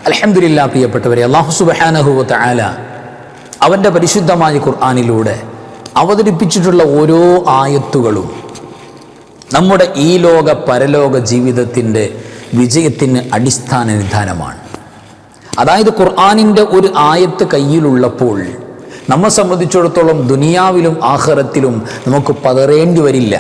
അൽഹംദുലില്ലാ പ്രിയപ്പെട്ടവരെ, അല്ലാഹു സുബ്ഹാനഹു വ തആല അവൻ്റെ പരിശുദ്ധമായ ഖുർആനിലൂടെ അവതരിപ്പിച്ചിട്ടുള്ള ഓരോ ആയത്തുകളും നമ്മുടെ ഈ ലോക പരലോക ജീവിതത്തിൻ്റെ വിജയത്തിന് അടിസ്ഥാന നിധാനമാണ്. അതായത് ഖുർആനിൻ്റെ ഒരു ആയത്ത് കയ്യിലുള്ളപ്പോൾ നമ്മെ സംബന്ധിച്ചിടത്തോളം ദുനിയാവിലും ആഖിറത്തിലും നമുക്ക് പതറേണ്ടി വരില്ല.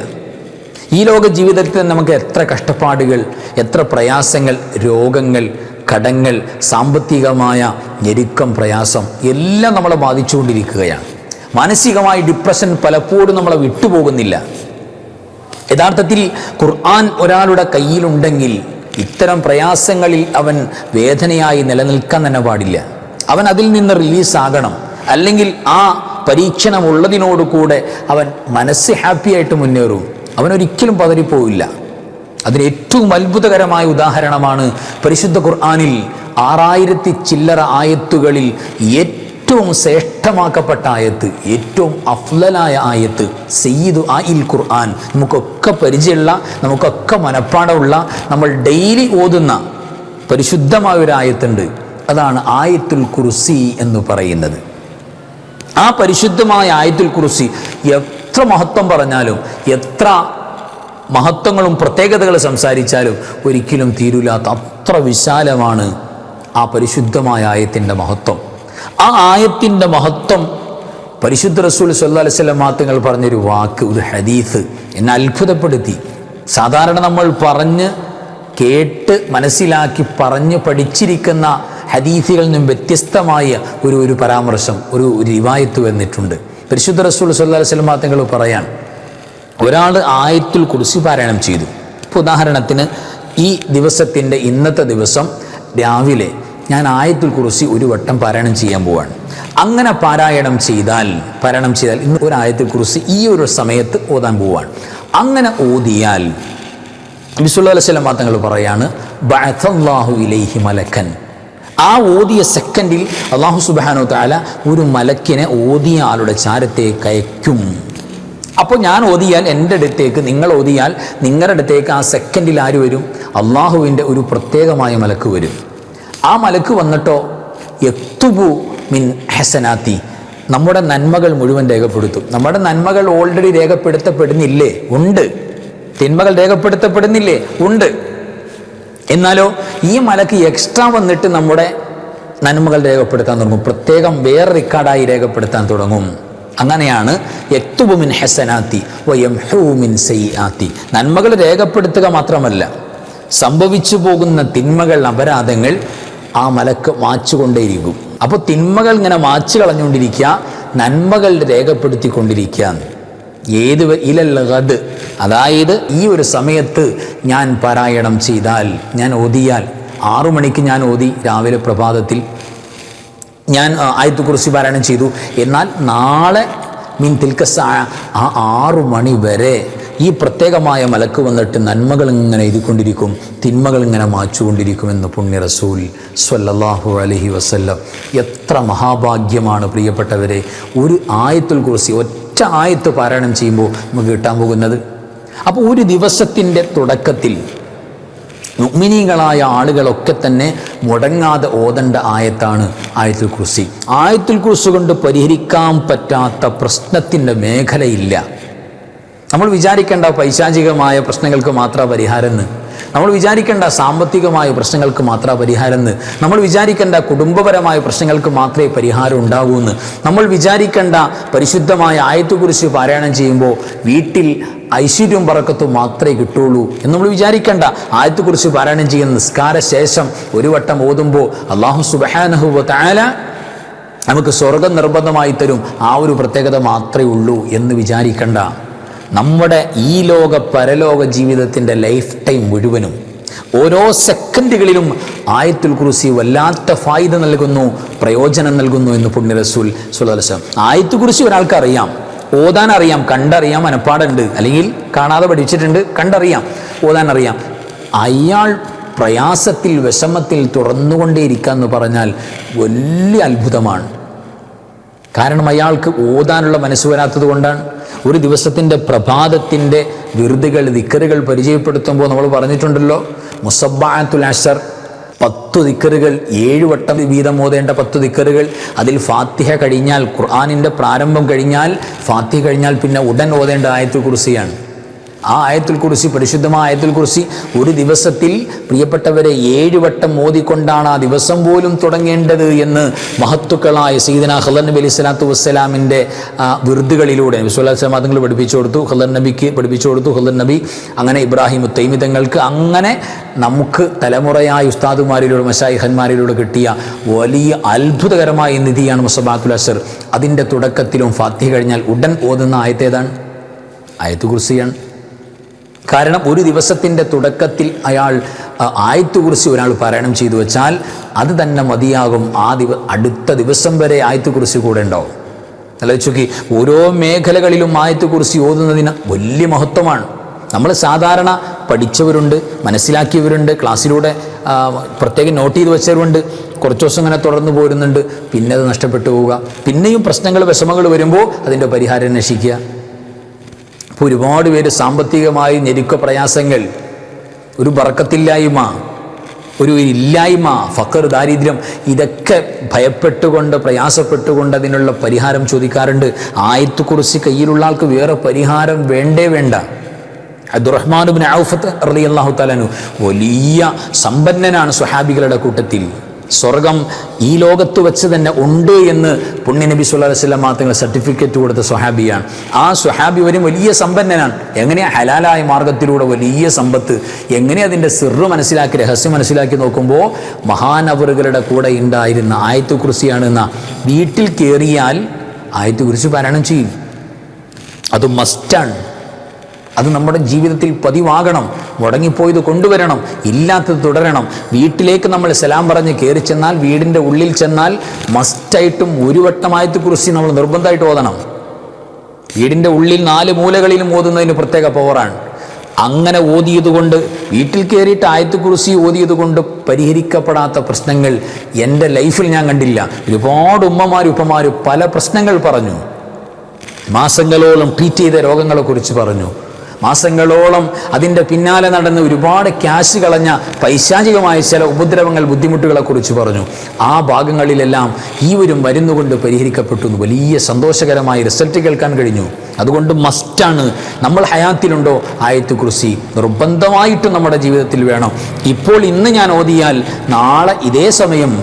ഈ ലോക ജീവിതത്തിൽ നമുക്ക് എത്ര കഷ്ടപ്പാടുകൾ, എത്ര പ്രയാസങ്ങൾ, രോഗങ്ങൾ, കടങ്ങൾ, സാമ്പത്തികമായ ഞെരുക്കം, പ്രയാസം എല്ലാം നമ്മളെ ബാധിച്ചുകൊണ്ടിരിക്കുകയാണ്. മാനസികമായ ഡിപ്രഷൻ പലപ്പോഴും നമ്മളെ വിട്ടുപോകുന്നില്ല. യഥാർത്ഥത്തിൽ ഖുർആൻ ഒരാളുടെ കയ്യിലുണ്ടെങ്കിൽ ഇത്തരം പ്രയാസങ്ങളിൽ അവൻ വേദനയായി നിലനിൽക്കാൻ തന്നെ പാടില്ല. അവൻ അതിൽ നിന്ന് റിലീസാകണം. അല്ലെങ്കിൽ ആ പരീക്ഷണമുള്ളതിനോടുകൂടെ അവൻ മനസ്സ് ഹാപ്പിയായിട്ട് മുന്നേറും. അവനൊരിക്കലും പതറിപ്പോവില്ല. അതിന് ഏറ്റവും അത്ഭുതകരമായ ഉദാഹരണമാണ് പരിശുദ്ധ ഖുർആനിൽ 6000 ചില്ലറ ആയത്തുകളിൽ ഏറ്റവും ശ്രേഷ്ഠമാക്കപ്പെട്ട ആയത്ത്, ഏറ്റവും അഫ്ളലായ ആയത്ത്, സയ്യിദു ആയിൽ ഖുർആൻ. നമുക്കൊക്കെ പരിചയമുള്ള, നമുക്കൊക്കെ മനപ്പാടമുള്ള, നമ്മൾ ഡെയിലി ഓതുന്ന പരിശുദ്ധമായ ഒരു ആയത്തുണ്ട്. അതാണ് ആയത്തുൽ കുർസി എന്ന് പറയുന്നത്. ആ പരിശുദ്ധമായ ആയത്തുൽ കുർസി എത്ര മഹത്വം പറഞ്ഞാലും, എത്ര മഹത്വങ്ങളും പ്രത്യേകതകൾ സംസാരിച്ചാലും ഒരിക്കലും തീരൂലാത്ത അത്ര വിശാലമാണ് ആ പരിശുദ്ധമായ ആയത്തിൻ്റെ മഹത്വം. ആ ആയത്തിൻ്റെ മഹത്വം പരിശുദ്ധ റസൂൽ സ്വല്ലല്ലാഹു അലൈഹി വസല്ലം തങ്ങൾ പറഞ്ഞൊരു വാക്ക്, ഒരു ഹദീസ് എന്നെ അത്ഭുതപ്പെടുത്തി. സാധാരണ നമ്മൾ പറഞ്ഞ് കേട്ട് മനസ്സിലാക്കി പറഞ്ഞ് പഠിച്ചിരിക്കുന്ന ഹദീസുകളിൽ നിന്നും വ്യത്യസ്തമായ ഒരു പരാമർശം, ഒരു റിവായത്ത് വന്നിട്ടുണ്ട്. പരിശുദ്ധ റസൂൽ സ്വല്ലല്ലാഹു അലൈഹി വസല്ലം തങ്ങൾ പറയാൻ, ഒരാൾ ആയത്തുൽ കുർസി പാരായണം ചെയ്തു. ഇപ്പോൾ ഉദാഹരണത്തിന് ഈ ദിവസത്തിൻ്റെ ഇന്നത്തെ ദിവസം രാവിലെ ഞാൻ ആയത്തുൽ കുർസി ഒരു വട്ടം പാരായണം ചെയ്യാൻ പോവാണ്. അങ്ങനെ പാരായണം ചെയ്താൽ ഇന്ന് ഒരു ആയത്തുൽ കുർസി ഈ ഒരു സമയത്ത് ഓതാൻ പോവാണ്. അങ്ങനെ ഓതിയാൽ നബി സല്ലല്ലാഹു അലൈഹി വസല്ലം തങ്ങൾ പറയാണ്, ബഅഥല്ലാഹു ഇലൈഹി മലക്കൻ. ആ ഓതിയ സെക്കൻഡിൽ അല്ലാഹു സുബ്ഹാനഹു തആല ഒരു മലക്കിനെ ഓതിയ ആളുടെ ചാരത്തേക്ക് അയക്കും. അപ്പോൾ ഞാൻ ഓതിയാൽ എൻ്റെ അടുത്തേക്ക്, നിങ്ങൾ ഓതിയാൽ നിങ്ങളുടെ അടുത്തേക്ക് ആ സെക്കൻഡിൽ ആര് വരും? അള്ളാഹുവിൻ്റെ ഒരു പ്രത്യേകമായ മലക്ക് വരും. ആ മലക്ക് വന്നിട്ടോ യക്തുബു മിൻ ഹസനാത്തി, നമ്മുടെ നന്മകൾ മുഴുവൻ രേഖപ്പെടുത്തും. നമ്മുടെ നന്മകൾ ഓൾറെഡി രേഖപ്പെടുത്തപ്പെടുന്നില്ലേ? ഉണ്ട്. തിന്മകൾ രേഖപ്പെടുത്തപ്പെടുന്നില്ലേ? ഉണ്ട്. എന്നാലോ ഈ മലക്ക് എക്സ്ട്രാ വന്നിട്ട് നമ്മുടെ നന്മകൾ രേഖപ്പെടുത്താൻ തുടങ്ങും. പ്രത്യേകം വേറെ റെക്കോർഡായി രേഖപ്പെടുത്താൻ തുടങ്ങും. അങ്ങനെയാണ് യക്തുബു മിൻ ഹസനാത്തി വയംഹു മിൻ സയ്യിആത്തി. നന്മകൾ രേഖപ്പെടുത്തുക മാത്രമല്ല, സംഭവിച്ചു പോകുന്ന തിന്മകൾ, അപരാധങ്ങൾ ആ മലക്ക് മാച്ചുകൊണ്ടേയിരിക്കും. അപ്പോൾ തിന്മകൾ ഇങ്ങനെ മാച്ചു കളഞ്ഞുകൊണ്ടിരിക്കുക, നന്മകൾ രേഖപ്പെടുത്തിക്കൊണ്ടിരിക്കുക. ഏത് ഇലൽ ഗദ്, അതായത് ഈ ഒരു സമയത്ത് ഞാൻ പാരായണം ചെയ്താൽ, ഞാൻ ഓതിയാൽ, 6 മണിക്ക് ഞാൻ ഓതി രാവിലെ പ്രഭാതത്തിൽ ഞാൻ ആയത്തുൽ കുർസി പാരായണം ചെയ്തു. എന്നാൽ നാളെ മിൻ തിൽക സഅ, ആ 6 മണി വരെ ഈ പ്രത്യേകമായ മലക്ക് വന്നിട്ട് നന്മകൾ ഇങ്ങനെ എഴുതിക്കൊണ്ടിരിക്കും, തിന്മകൾ ഇങ്ങനെ മാച്ചുകൊണ്ടിരിക്കുമെന്ന് പുണ്യ റസൂൽ സ്വല്ലല്ലാഹു അലൈഹി വസല്ലം. എത്ര മഹാഭാഗ്യമാണ് പ്രിയപ്പെട്ടവരെ ഒരു ആയത്തുൽ കുർസി, ഒറ്റ ആയത്ത് പാരായണം ചെയ്യുമ്പോൾ നമുക്ക് കിട്ടാൻ പോകുന്നത്. അപ്പോൾ ഒരു ദിവസത്തിൻ്റെ തുടക്കത്തിൽ മുഅ്മിനീങ്ങളായ ആളുകളൊക്കെ തന്നെ മുടങ്ങാതെ ഓതേണ്ട ആയത്താണ് ആയത്തുൽ കുർസി. ആയത്തുൽ കുർസി കൊണ്ട് പരിഹരിക്കാൻ പറ്റാത്ത പ്രശ്നത്തിൻ്റെ മേഖലയില്ല. നമ്മൾ വിചാരിക്കേണ്ട പൈശാചികമായ പ്രശ്നങ്ങൾക്ക് മാത്രം പരിഹാരമെന്ന്, നമ്മൾ വിചാരിക്കേണ്ട സാമ്പത്തികമായ പ്രശ്നങ്ങൾക്ക് മാത്രം പരിഹാരമെന്ന്, നമ്മൾ വിചാരിക്കേണ്ട കുടുംബപരമായ പ്രശ്നങ്ങൾക്ക് മാത്രമേ പരിഹാരം ഉണ്ടാകൂ എന്ന്, നമ്മൾ വിചാരിക്കേണ്ട പരിശുദ്ധമായ ആയത്തുൽ കുർസി പാരായണം ചെയ്യുമ്പോൾ വീട്ടിൽ ഐശ്വര്യവും ബറക്കത്തും മാത്രമേ കിട്ടുള്ളൂ എന്ന് നമ്മൾ വിചാരിക്കേണ്ട. ആയത്തുൽ കുർസി പാരായണം ചെയ്യുന്ന നിസ്കാര ശേഷം ഒരു വട്ടം ഓതുമ്പോൾ അല്ലാഹു സുബ്ഹാനഹു വ തആല നമുക്ക് സ്വർഗം നിർബന്ധമായി തരും. ആ ഒരു പ്രത്യേകത മാത്രമേ ഉള്ളൂ എന്ന് വിചാരിക്കേണ്ട. നമ്മുടെ ഈ ലോക പരലോക ജീവിതത്തിൻ്റെ ലൈഫ് ടൈം മുഴുവനും ഓരോ സെക്കൻഡുകളിലും ആയത്തുൽ കുർസി വല്ലാത്ത ഫായിദ നൽകുന്നു, പ്രയോജനം നൽകുന്നു എന്ന് പുണ്യ റസൂൽ സ്വല്ലല്ലാഹു അലൈഹി വസല്ലം. ആയത്തുൽ കുർസി ഒരാൾക്ക് അറിയാം, ഓതാൻ അറിയാം, കണ്ടറിയാം, മനപ്പാടുണ്ട്, അല്ലെങ്കിൽ കാണാതെ പഠിച്ചിട്ടുണ്ട്, കണ്ടറിയാം, ഓതാൻ അറിയാം. അയാൾ പ്രയാസത്തിൽ, വിഷമത്തിൽ തുറന്നുകൊണ്ടേയിരിക്കുക എന്ന് പറഞ്ഞാൽ വലിയ അത്ഭുതമാണ്. കാരണം അയാൾക്ക് ഓതാനുള്ള മനസ്സ് വരാത്തത് കൊണ്ടാണ്. ഒരു ദിവസത്തിൻ്റെ പ്രഭാതത്തിൻ്റെ വിറുതുകൾ, ദിക്റുകൾ പരിചയപ്പെടുത്തുമ്പോൾ നമ്മൾ പറഞ്ഞിട്ടുണ്ടല്ലോ, മുസബ്ബഅത്തുൽ അശർ, 10 10 ദിക്റുകൾ 7 വട്ടം വീതം ഓതേണ്ട 10 ദിക്റുകൾ. അതിൽ ഫാത്തിഹ കഴിഞ്ഞാൽ, ഖുർആനിൻ്റെ പ്രാരംഭം കഴിഞ്ഞാൽ, ഫാത്തിഹ കഴിഞ്ഞാൽ പിന്നെ ഉടൻ ഓതേണ്ട ആയത്തുൽ കുർസിയാണ്. ആ ആയത്തുൽ കുർസി, പരിശുദ്ധമായ ആയത്തുൽ കുർസി ഒരു ദിവസത്തിൽ പ്രിയപ്പെട്ടവരെ 7 വട്ടം ഓതിക്കൊണ്ടാണ് ആ ദിവസം പോലും തുടങ്ങേണ്ടത് എന്ന് മഹത്തുക്കളായ സയ്യിദനാ ഖദർ നബി അലൈഹി സ്വലാത്തു വസ്സലാമിൻ്റെ വിർദുകളിലൂടെ നബി സ്വല്ലല്ലാഹു അലൈഹി വസല്ലം തങ്ങൾ പഠിപ്പിച്ചു കൊടുത്തു, ഖദർ നബിക്ക് പഠിപ്പിച്ചു കൊടുത്തു. ഖദർ നബി അങ്ങനെ ഇബ്രാഹിം തൈമി തങ്ങൾക്ക്, അങ്ങനെ നമുക്ക് തലമുറയായ ഉസ്താദുമാരിലൂടെ മശായിഖന്മാരിലൂടെ കിട്ടിയ വലിയ അത്ഭുതകരമായ നിധിയാണ് മുസബാത്തുൽ അസ്ർ. അതിൻ്റെ തുടക്കത്തിലും ഫാത്തിഹ കഴിഞ്ഞാൽ ഉടൻ ഓതുന്ന ആയത്തേതാണ്? ആയത്തുൽ കുർസിയാണ്. കാരണം ഒരു ദിവസത്തിൻ്റെ തുടക്കത്തിൽ അയാൾ ആയത്തുൽ കുർസി ഒരാൾ പാരായണം ചെയ്തു വെച്ചാൽ അത് തന്നെ മതിയാകും. അടുത്ത ദിവസം വരെ ആയത്തുൽ കുർസി കൂടെ ഉണ്ടാവും. ആലോചിച്ച് ഓരോ മേഖലകളിലും ആയത്തുൽ കുർസി ഓതുന്നതിന് വലിയ മഹത്വമാണ്. നമ്മൾ സാധാരണ പഠിച്ചവരുണ്ട്, മനസ്സിലാക്കിയവരുണ്ട്, ക്ലാസ്സിലൂടെ പ്രത്യേകം നോട്ട് ചെയ്ത് വെച്ചവരുണ്ട്. കുറച്ച് ദിവസം ഇങ്ങനെ തുടർന്ന് പോരുന്നുണ്ട്, പിന്നെ അത് നഷ്ടപ്പെട്ടു പോവുക. പിന്നെയും പ്രശ്നങ്ങൾ, വിഷമങ്ങൾ വരുമ്പോൾ അതിൻ്റെ പരിഹാരം അന്വേഷിക്കുക. ഇപ്പോൾ ഒരുപാട് പേര് സാമ്പത്തികമായി ഞെരുക്ക പ്രയാസങ്ങൾ, ഒരു ബറക്കത്തില്ലായ്മ, ഒരു ഇല്ലായ്മ, ഫഖർ, ദാരിദ്ര്യം, ഇതൊക്കെ ഭയപ്പെട്ടുകൊണ്ട് പ്രയാസപ്പെട്ടുകൊണ്ട് അതിനുള്ള പരിഹാരം ചോദിക്കാറുണ്ട്. ആയത്തുൽ കുർസി കയ്യിലുള്ള ആൾക്ക് വേറെ പരിഹാരം വേണ്ട. അബ്ദുറഹ്മാൻ ഇബ്നു ഔഫ് റളിയല്ലാഹു തആല അൻഹു വലിയ സമ്പന്നനാണ് സ്വഹാബികളുടെ കൂട്ടത്തിൽ. സ്വർഗം ഈ ലോകത്ത് വെച്ച് തന്നെ ഉണ്ട് എന്ന് പുണ്യ നബി സല്ലല്ലാഹു അലൈഹി വസല്ലം തങ്ങൾ സർട്ടിഫിക്കറ്റ് കൊടുത്ത സ്വഹാബിയാണ്. ആ സ്വഹാബി വരും വലിയ സമ്പന്നനാണ്. എങ്ങനെയാ ഹലാലായ മാർഗത്തിലൂടെ വലിയ സമ്പത്ത്, എങ്ങനെ അതിൻ്റെ സിർറ് മനസ്സിലാക്കി, രഹസ്യം മനസ്സിലാക്കി നോക്കുമ്പോൾ മഹാനവറുകളുടെ കൂടെ ഉണ്ടായിരുന്ന ആയത്തുൽ കുർസിയാണ്. എന്ന വീട്ടിൽ കയറിയാൽ ആയത്തുൽ കുർസി പാരായണം ചെയ്യും. അത് മസ്റ്റാണ്. അത് നമ്മുടെ ജീവിതത്തിൽ പതിവാകണം. മുടങ്ങിപ്പോയത് കൊണ്ടുവരണം, ഇല്ലാത്തത് തുടരണം. വീട്ടിലേക്ക് നമ്മൾ സലാം പറഞ്ഞ് കയറി ചെന്നാൽ, വീടിൻ്റെ ഉള്ളിൽ ചെന്നാൽ മസ്റ്റായിട്ടും ഒരു വട്ടം ആയത്തുൽ കുർസി നമ്മൾ നിർബന്ധമായിട്ട് ഓതണം. വീടിൻ്റെ ഉള്ളിൽ 4 മൂലകളിലും ഓതുന്നതിന് പ്രത്യേക പവറാണ്. അങ്ങനെ ഓതിയതുകൊണ്ട്, വീട്ടിൽ കയറിയിട്ട് ആയത്തുൽ കുർസി ഓതിയതുകൊണ്ട് പരിഹരിക്കപ്പെടാത്ത പ്രശ്നങ്ങൾ എൻ്റെ ലൈഫിൽ ഞാൻ കണ്ടില്ല. ഒരുപാട് ഉപ്പമാർ പല പ്രശ്നങ്ങൾ പറഞ്ഞു. മാസങ്ങളോളം ട്രീറ്റ് ചെയ്ത രോഗങ്ങളെക്കുറിച്ച് പറഞ്ഞു. മാസങ്ങളോളം അതിൻ്റെ പിന്നാലെ നടന്ന് ഒരുപാട് ക്യാഷ് കളഞ്ഞ പൈശാചികമായ ചില ഉപദ്രവങ്ങൾ, ബുദ്ധിമുട്ടുകളെക്കുറിച്ച് പറഞ്ഞു. ആ ഭാഗങ്ങളിലെല്ലാം ഈ ഒരു മരുന്നുകൊണ്ട് പരിഹരിക്കപ്പെട്ടു. വലിയ സന്തോഷകരമായ റിസൾട്ട് കേൾക്കാൻ കഴിഞ്ഞു. അതുകൊണ്ട് മസ്റ്റാണ്. നമ്മൾ ഹയാത്തിലുണ്ടോ ആയത്തുൽ കുർസി നിർബന്ധമായിട്ടും നമ്മുടെ ജീവിതത്തിൽ വേണം. ഇപ്പോൾ ഇന്ന് ഞാൻ ഓതിയാൽ നാളെ ഇതേ സമയം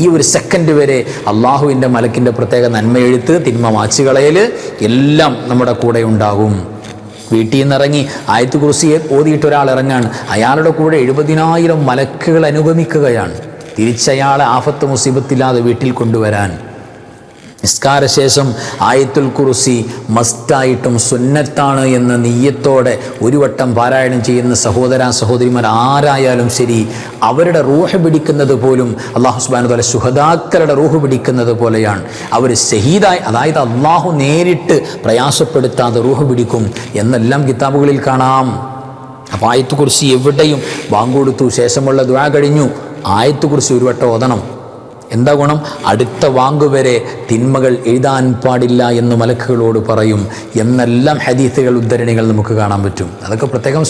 ഈ ഒരു സെക്കൻഡ് വരെ അള്ളാഹുവിൻ്റെ മലക്കിൻ്റെ പ്രത്യേക നന്മയെഴുത്ത്, തിന്മ മാച്ചുകളയൽ എല്ലാം നമ്മുടെ കൂടെ ഉണ്ടാകും. വീട്ടിൽ നിന്നിറങ്ങി ആയത്തുൽ കുർസി ഓതിയിട്ട് ഒരാൾ ഇറങ്ങാണ്, അയാളുടെ കൂടെ 70,000 മലക്കുകൾ അനുഗമിക്കുകയാണ് തിരിച്ചയാളെ ആഫത്ത് മുസീബത്തില്ലാതെ വീട്ടിൽ കൊണ്ടുവരാൻ. നിസ്കാരശേഷം ആയത്തുൽ കുർസി മസ്റ്റായിട്ടും സുന്നത്താണ് എന്ന നിയ്യത്തോടെ ഒരു വട്ടം പാരായണം ചെയ്യുന്ന സഹോദരിമാർ ആരായാലും ശരി, അവരുടെ റൂഹ് പിടിക്കുന്നത് പോലും അല്ലാഹു സുബ്ഹാനഹു വ തആല ശുഹദാക്കളുടെ റൂഹ് പിടിക്കുന്നത് പോലെയാണ്. അവർ ഷഹീദായി, അതായത് അള്ളാഹു നേരിട്ട് പ്രയാസപ്പെടുത്താതെ റൂഹ് പിടിക്കും എന്നെല്ലാം കിതാബുകളിൽ കാണാം. അപ്പോൾ ആയത്തുൽ കുർസി എവിടെയും ബാങ്ക് കൊടുത്തു, ശേഷമുള്ള ദുആ കഴിഞ്ഞു, ആയത്തുൽ കുർസി ഒരു വട്ടം ഓതണം. എന്താ ഗുണം? അടുത്ത വാങ്ങുവരെ തിന്മകൾ എഴുതാൻ പാടില്ല എന്ന് മലക്കുകളോട് പറയും എന്നെല്ലാം ഹദീസുകൾ, ഉദ്ധരണികൾ നമുക്ക് കാണാൻ പറ്റും. അതൊക്കെ പ്രത്യേകം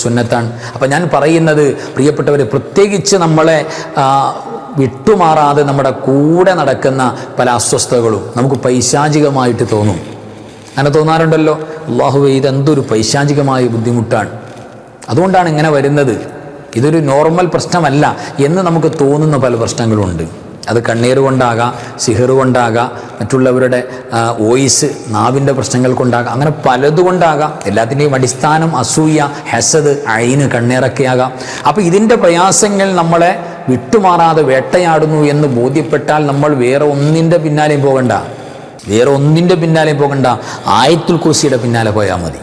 സുന്നത്താണ്. അപ്പം ഞാൻ പറയുന്നത്, പ്രിയപ്പെട്ടവർ, പ്രത്യേകിച്ച് നമ്മളെ വിട്ടുമാറാതെ നമ്മുടെ കൂടെ നടക്കുന്ന പല അസ്വസ്ഥതകളും നമുക്ക് പൈശാചികമായിട്ട് തോന്നും. അങ്ങനെ തോന്നാറുണ്ടല്ലോ, അല്ലാഹുവേ ഇതെന്തൊരു പൈശാചികമായ ബുദ്ധിമുട്ടാണ്, അതുകൊണ്ടാണ് ഇങ്ങനെ വരുന്നത്, ഇതൊരു നോർമൽ പ്രശ്നമല്ല എന്ന് നമുക്ക് തോന്നുന്ന പല പ്രശ്നങ്ങളുണ്ട്. അത് കണ്ണീർ കൊണ്ടാകാം, സിഹർ കൊണ്ടാകാം, മറ്റുള്ളവരുടെ വോയിസ്, നാവിൻ്റെ പ്രശ്നങ്ങൾ കൊണ്ടാകാം, അങ്ങനെ പലതുകൊണ്ടാകാം. എല്ലാത്തിൻ്റെയും അടിസ്ഥാനം അസൂയ, ഹസദ്, ഐന്, കണ്ണീറൊക്കെയാകാം. അപ്പോൾ ഇതിൻ്റെ പ്രയാസങ്ങൾ നമ്മളെ വിട്ടുമാറാതെ വേട്ടയാടുന്നു എന്ന് ബോധ്യപ്പെട്ടാൽ നമ്മൾ വേറെ ഒന്നിൻ്റെ പിന്നാലെയും പോകണ്ട, ആയത്തുൽ കുർസിയുടെ പിന്നാലെ പോയാൽ മതി.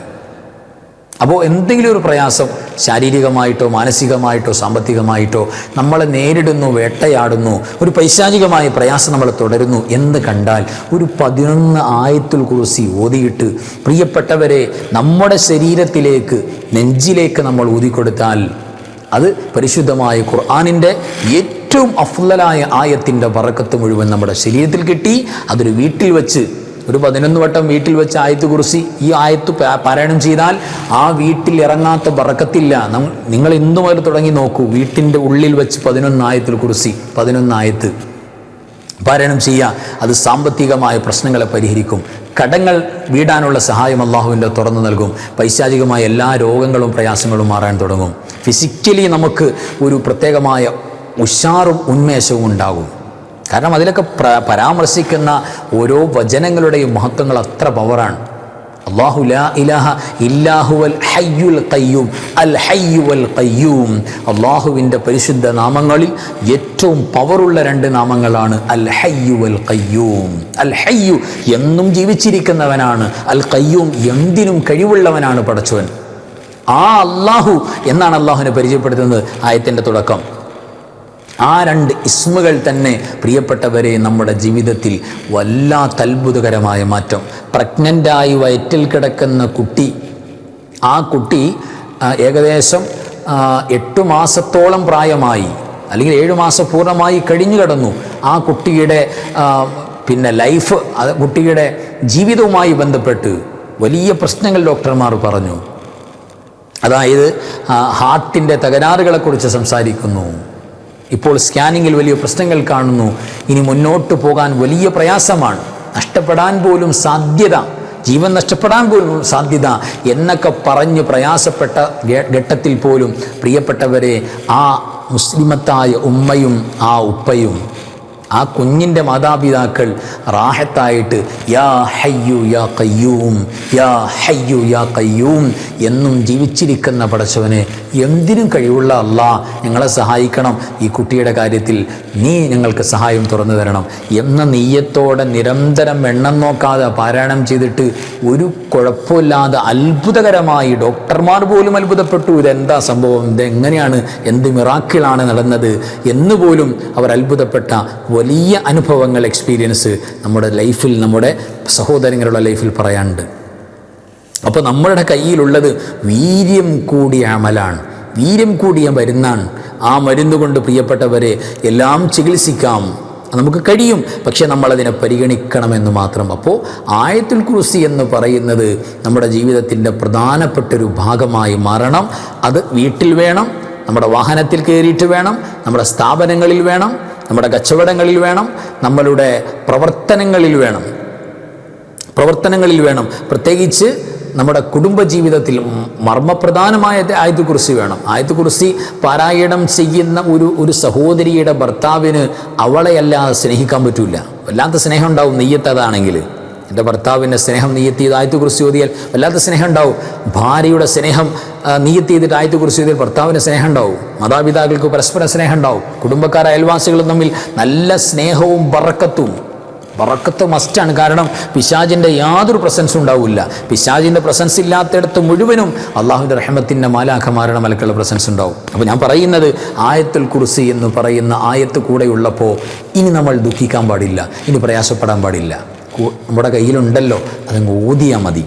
അപ്പോൾ എന്തെങ്കിലും ഒരു പ്രയാസം ശാരീരികമായിട്ടോ മാനസികമായിട്ടോ സാമ്പത്തികമായിട്ടോ നമ്മളെ നേരിടുന്നു, വേട്ടയാടുന്നു, ഒരു പൈശാചികമായ പ്രയാസം നമ്മളെ തുടരുന്നു എന്ന് കണ്ടാൽ ഒരു 11 ആയത്തുൽ കുർസി ഓതിയിട്ട് പ്രിയപ്പെട്ടവരെ നമ്മുടെ ശരീരത്തിലേക്ക്, നെഞ്ചിലേക്ക് നമ്മൾ ഊതിക്കൊടുത്താൽ അത് പരിശുദ്ധമായ ഖുർആനിൻ്റെ ഏറ്റവും അഫ്ളലായ ആയത്തിൻ്റെ ബറക്കത്ത് മുഴുവൻ നമ്മുടെ ശരീരത്തിൽ കിട്ടി. അതൊരു വീട്ടിൽ വെച്ച് ഒരു 11 വട്ടം വീട്ടിൽ വെച്ച് ആയത്ത് കുർസി ഈ ആയത്ത് പാരായണം ചെയ്താൽ ആ വീട്ടിൽ ഇറങ്ങാത്ത ബറക്കത്തില്ല. നിങ്ങൾ ഇന്നു മുതൽ തുടങ്ങി നോക്കൂ, വീട്ടിൻ്റെ ഉള്ളിൽ വെച്ച് 11 ആയത്തുൽ കുർസി 11 ആയത്ത് പാരായണം ചെയ്യുക. അത് സാമ്പത്തികമായ പ്രശ്നങ്ങളെ പരിഹരിക്കും. കടങ്ങൾ വീടാനുള്ള സഹായം അള്ളാഹുവിൻ്റെ തുറന്നു നൽകും. പൈശാചികമായ എല്ലാ രോഗങ്ങളും പ്രയാസങ്ങളും മാറാൻ തുടങ്ങും. ഫിസിക്കലി നമുക്ക് ഒരു പ്രത്യേകമായ ഉഷാറും ഉന്മേഷവും ഉണ്ടാകും. കാരണം അതിലൊക്കെ പരാമർശിക്കുന്ന ഓരോ വചനങ്ങളുടെയും മഹത്വങ്ങൾ അത്ര പവറാണ്. അല്ലാഹു ലാ ഇലാഹ ഇല്ലാഹുവൽ ഹയ്യുൽ ഖയ്യൂം, അൽ ഹയ്യു വൽ ഖയ്യൂം. അള്ളാഹുവിൻ്റെ പരിശുദ്ധ നാമങ്ങളിൽ ഏറ്റവും പവറുള്ള 2 നാമങ്ങളാണ് അൽ ഹയ്യു വൽ ഖയ്യൂം. അൽ ഹയ്യു എന്നും ജീവിച്ചിരിക്കുന്നവനാണ്, അൽ ഖയ്യൂം എന്തിനും കഴിവുള്ളവനാണ് പടച്ചവൻ. ആ അള്ളാഹു എന്നാണ് അള്ളാഹുവിനെ പരിചയപ്പെടുത്തുന്നത് ആയത്തിൻ്റെ തുടക്കം. ആ 2 ഇസ്മുകൾ തന്നെ പ്രിയപ്പെട്ടവരെ നമ്മുടെ ജീവിതത്തിൽ വല്ലാത്ത അത്ഭുതകരമായ മാറ്റം. പ്രഗ്നൻ്റായി വയറ്റിൽ കിടക്കുന്ന കുട്ടി, ആ കുട്ടി ഏകദേശം 8 മാസത്തോളം പ്രായമായി, അല്ലെങ്കിൽ 7 മാസം പൂർണ്ണമായി കഴിഞ്ഞു കിടന്നു. ആ കുട്ടിയുടെ ലൈഫ്, കുട്ടിയുടെ ജീവിതവുമായി ബന്ധപ്പെട്ട് വലിയ പ്രശ്നങ്ങൾ ഡോക്ടർമാർ പറഞ്ഞു. അതായത് ഹാർട്ടിൻ്റെ തകരാറുകളെക്കുറിച്ച് സംസാരിക്കുന്നു. ഇപ്പോൾ സ്കാനിങ്ങിൽ വലിയ പ്രശ്നങ്ങൾ കാണുന്നു. ഇനി മുന്നോട്ട് പോകാൻ വലിയ പ്രയാസമാണ്, നഷ്ടപ്പെടാൻ പോലും സാധ്യത, ജീവൻ നഷ്ടപ്പെടാൻ പോലും സാധ്യത എന്നൊക്കെ പറഞ്ഞ് പ്രയാസപ്പെട്ട ഘട്ടത്തിൽ പോലും പ്രിയപ്പെട്ടവരെ ആ മുസ്ലിമത്തായ ഉമ്മയും ആ ഉപ്പയും ആ കുഞ്ഞിൻ്റെ മാതാപിതാക്കൾ റാഹത്തായിട്ട് യാ ഹയ്യു യാ ഖയ്യൂം, യാ ഹയ്യു യാ ഖയ്യൂം എന്നും ജീവിച്ചിരിക്കുന്ന പടച്ചവനെ, എന്തിനും കഴിവുള്ള അല്ലാ ഞങ്ങളെ സഹായിക്കണം, ഈ കുട്ടിയുടെ കാര്യത്തിൽ നീ ഞങ്ങൾക്ക് സഹായം തുറന്നു തരണം എന്ന നെയ്യത്തോടെ നിരന്തരം എണ്ണം നോക്കാതെ പാരായണം ചെയ്തിട്ട് ഒരു കുഴപ്പമില്ലാതെ അത്ഭുതകരമായി ഡോക്ടർമാർ പോലും അത്ഭുതപ്പെട്ടു. ഇതെന്താ സംഭവം, ഇതെങ്ങനെയാണ്, എന്ത് മിറാക്കിളാണ് നടന്നത് എന്ന് പോലും അവർ അത്ഭുതപ്പെട്ട വലിയ അനുഭവങ്ങൾ, എക്സ്പീരിയൻസ് നമ്മുടെ ലൈഫിൽ, നമ്മുടെ സഹോദരങ്ങളുടെ ലൈഫിൽ പറയാനുണ്ട്. അപ്പോൾ നമ്മളുടെ കയ്യിലുള്ളത് വീര്യം കൂടിയ അമലാണ്, വീര്യം കൂടിയ മരുന്നാണ്. ആ മരുന്ന് കൊണ്ട് പ്രിയപ്പെട്ടവരെ എല്ലാം ചികിത്സിക്കാം, നമുക്ക് കഴിയും. പക്ഷേ നമ്മളതിനെ പരിഗണിക്കണമെന്ന് മാത്രം. അപ്പോൾ ആയത്തുൽ കുർസി എന്ന് പറയുന്നത് നമ്മുടെ ജീവിതത്തിൻ്റെ പ്രധാനപ്പെട്ടൊരു ഭാഗമായി മാറണം. അത് വീട്ടിൽ വേണം, നമ്മുടെ വാഹനത്തിൽ കയറിയിട്ട് വേണം, നമ്മുടെ സ്ഥാപനങ്ങളിൽ വേണം, നമ്മുടെ കച്ചവടങ്ങളിൽ വേണം, നമ്മളുടെ പ്രവർത്തനങ്ങളിൽ വേണം. പ്രത്യേകിച്ച് നമ്മുടെ കുടുംബജീവിതത്തിൽ മർമ്മപ്രധാനമായ ആയത്ത് കുർസി വേണം. ആയത്ത് കുർസി പാരായണം ചെയ്യുന്ന ഒരു സഹോദരിയുടെ ഭർത്താവിന് അവളെയല്ലാതെ സ്നേഹിക്കാൻ പറ്റില്ല. വല്ലാത്ത സ്നേഹം ഉണ്ടാവും നെയ്യത്ത്. അതാണെങ്കിൽ എൻ്റെ ഭർത്താവിൻ്റെ സ്നേഹം നിയ്യത്ത് ചെയ്ത് ആയത്ത് കുർസി ഓതിയാൽ വല്ലാത്ത സ്നേഹം ഉണ്ടാവും. ഭാര്യയുടെ സ്നേഹം നിയ്യത്ത് ചെയ്തിട്ട് ആയത്ത് കുർസി ഓതിയാൽ ഭർത്താവിന് സ്നേഹം ഉണ്ടാവും. മാതാപിതാക്കൾക്ക് പരസ്പര സ്നേഹം ഉണ്ടാവും. കുടുംബക്കാർ, അയൽവാസികളും തമ്മിൽ നല്ല സ്നേഹവും ബറക്കത്ത് മസ്റ്റാണ്. കാരണം പിശാചിൻ്റെ യാതൊരു പ്രസൻസും ഉണ്ടാവില്ല. പിശാചിൻ്റെ പ്രസൻസ് ഇല്ലാത്തയിടത്ത് മുഴുവനും അള്ളാഹുവിൻ്റെ റഹ്മത്തിൻ്റെ മാലാഖമാരുടെ മലക്കുള്ള പ്രസൻസ് ഉണ്ടാവും. അപ്പോൾ ഞാൻ പറയുന്നത് ആയത്തുൽ കുർസി എന്ന് പറയുന്ന ആയത്ത് കൂടെയുള്ളപ്പോൾ ഇനി നമ്മൾ ദുഃഖിക്കാൻ പാടില്ല, ഇനി പ്രയാസപ്പെടാൻ പാടില്ല. നമ്മുടെ കയ്യിലുണ്ടല്ലോ, അതങ്ങ് ഓതിയാൽ മതി.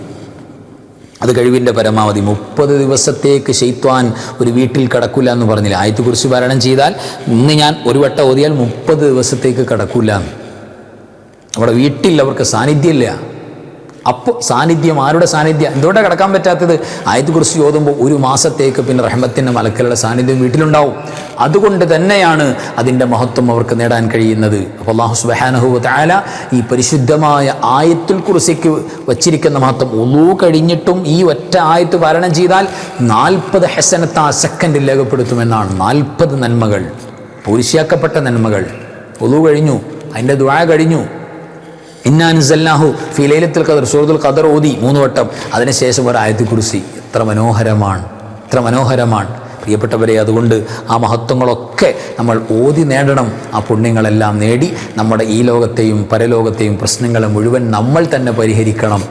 അത് കഴിവിൻ്റെ പരമാവധി 30 ദിവസത്തേക്ക് ശൈത്വാൻ ഒരു വീട്ടിൽ കടക്കില്ല എന്ന് പറഞ്ഞില്ല. ആയത്ത് കുർസി പാരായണം ചെയ്താൽ ഇന്ന് ഞാൻ ഒരു വട്ടം ഓതിയാൽ 30 ദിവസത്തേക്ക് കടക്കില്ല. നമ്മുടെ വീട്ടിൽ അവർക്ക് സാന്നിധ്യമില്ല. അപ്പോൾ സാന്നിധ്യം, ആരുടെ സാന്നിധ്യം? എന്തുകൊണ്ടാണ് കിടക്കാൻ പറ്റാത്തത്? ആയത്ത് കുർസി ഓതുമ്പോൾ 1 മാസത്തേക്ക് പിന്നെ റഹ്മത്തിൻ്റെ മലക്കുകളുടെ സാന്നിധ്യം വീട്ടിലുണ്ടാവും. അതുകൊണ്ട് തന്നെയാണ് അതിൻ്റെ മഹത്വം അവർക്ക് നേടാൻ കഴിയുന്നത്. അപ്പോൾ അല്ലാഹു സുബ്ഹാനഹു വ തആല ഈ പരിശുദ്ധമായ ആയത്തുൽ കുർസിക്ക് വച്ചിരിക്കുന്ന മഹത്വം, ഒളൂ കഴിഞ്ഞിട്ടും ഈ ഒറ്റ ആയത്ത് പാരായണം ചെയ്താൽ 40 ഹസനത്ത് ആ സെക്കൻഡിൽ രേഖപ്പെടുത്തുമെന്നാണ്. 40 നന്മകൾ, പൂർത്തിയാക്കപ്പെട്ട നന്മകൾ. ഒളൂ കഴിഞ്ഞു, അതിൻ്റെ ദുആ കഴിഞ്ഞു, ഇന്നാ അൻസൽനാഹു ഫീ ലൈലത്തുൽ ഖദർ, സൂറത്തുൽ ഖദർ ഓതി 3 വട്ടം, അതിനുശേഷം ഒരു ആയത്തുൽ കുർസി. എത്ര മനോഹരമാണ് പ്രിയപ്പെട്ടവരെ. അതുകൊണ്ട് ആ മഹത്വങ്ങളൊക്കെ നമ്മൾ ഓതി നേടണം. ആ പുണ്യങ്ങളെല്ലാം നേടി നമ്മുടെ ഈ ലോകത്തെയും പരലോകത്തെയും പ്രശ്നങ്ങളെ മുഴുവൻ നമ്മൾ തന്നെ പരിഹരിക്കണം.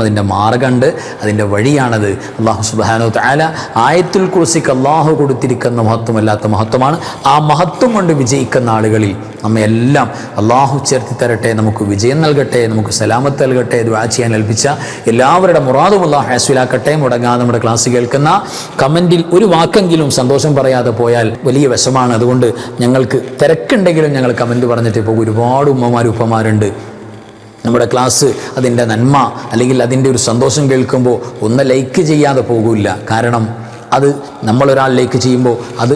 അതിൻ്റെ മാർഗമുണ്ട്, അതിൻ്റെ വഴിയാണത്. അല്ലാഹു സുബ്ഹാനഹു തആല ആയത്തുൽ കുർസിക്ക് അല്ലാഹു കൊടുത്തിരിക്കുന്ന മഹത്വമല്ലാത്ത മഹത്വമാണ്. ആ മഹത്വം കൊണ്ട് വിജയിക്കുന്ന ആളുകളിൽ നമ്മയെല്ലാം അല്ലാഹു ചേർത്തി തരട്ടെ, നമുക്ക് വിജയം നൽകട്ടെ, നമുക്ക് സലാമത്ത് നൽകട്ടെ. ദുആ ചെയ്യാൻ ഏൽപ്പിച്ച എല്ലാവരുടെ മുറാദും അല്ലാഹു ഹാസിലാക്കട്ടെ. മുടങ്ങാതെ നമ്മുടെ ക്ലാസ് കേൾക്കുന്ന കമൻറ്റിൽ ഒരു വാക്കെങ്കിലും സന്തോഷം പറയാതെ പോയാൽ വലിയ വിഷമാണ്. അതുകൊണ്ട് ഞങ്ങൾക്ക് തിരക്കുണ്ടെങ്കിലും ഞങ്ങൾ കമൻറ്റ് പറഞ്ഞിട്ട് ഇപ്പോൾ ഒരുപാട് ഉമ്മമാരും ഉപ്പമാരുണ്ട്. നമ്മുടെ ക്ലാസ് അതിൻ്റെ നന്മ അല്ലെങ്കിൽ അതിൻ്റെ ഒരു സന്തോഷം കേൾക്കുമ്പോൾ ഒന്ന് ലൈക്ക് ചെയ്യാതെ പോകില്ല. കാരണം അത് നമ്മളൊരാൾ ലൈക്ക് ചെയ്യുമ്പോൾ അത്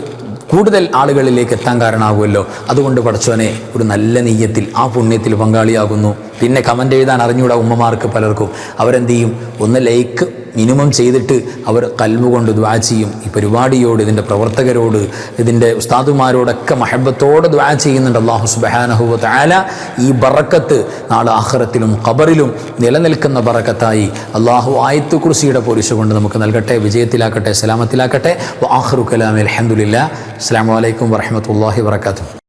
കൂടുതൽ ആളുകളിലേക്ക് എത്താൻ കാരണമാകുമല്ലോ. അതുകൊണ്ട് പടച്ചോനെ ഒരു നല്ല നെയ്യത്തിൽ ആ പുണ്യത്തിൽ പങ്കാളിയാകുന്നു. പിന്നെ കമൻ്റ് എഴുതാൻ അറിഞ്ഞൂടാ ഉമ്മമാർക്ക് പലർക്കും. അവരെന്ത് ചെയ്യും? ഒന്ന് ലൈക്ക് മിനിമം ചെയ്തിട്ട് അവർ കൽബ് കൊണ്ട് ദുആ ചെയ്യും. ഈ പരിപാടിയോട്, ഇതിൻ്റെ പ്രവർത്തകരോട്, ഇതിൻ്റെ ഉസ്താദുമാരോടൊക്കെ മഹബത്തോടെ ദുആ ചെയ്യുന്നുണ്ട്. അല്ലാഹു സുബ്ഹാനഹു വ തആല ഈ ബറക്കത്ത് നാളെ ആഖിറത്തിലും ഖബറിലും നിലനിൽക്കുന്ന ബറക്കത്തായി അല്ലാഹു ആയത്ത് കുർസിയുടെ പോലീസ് കൊണ്ട് നമുക്ക് നൽകട്ടെ, വിജയത്തിലാക്കട്ടെ, സലാമത്തിലാക്കട്ടെ. വ ആഖിറു കലാമി അൽഹംദുലില്ലാഹ്. അസ്സലാമു അലൈക്കും വറഹ്മത്തുള്ളാഹി വബറകാതുഹു.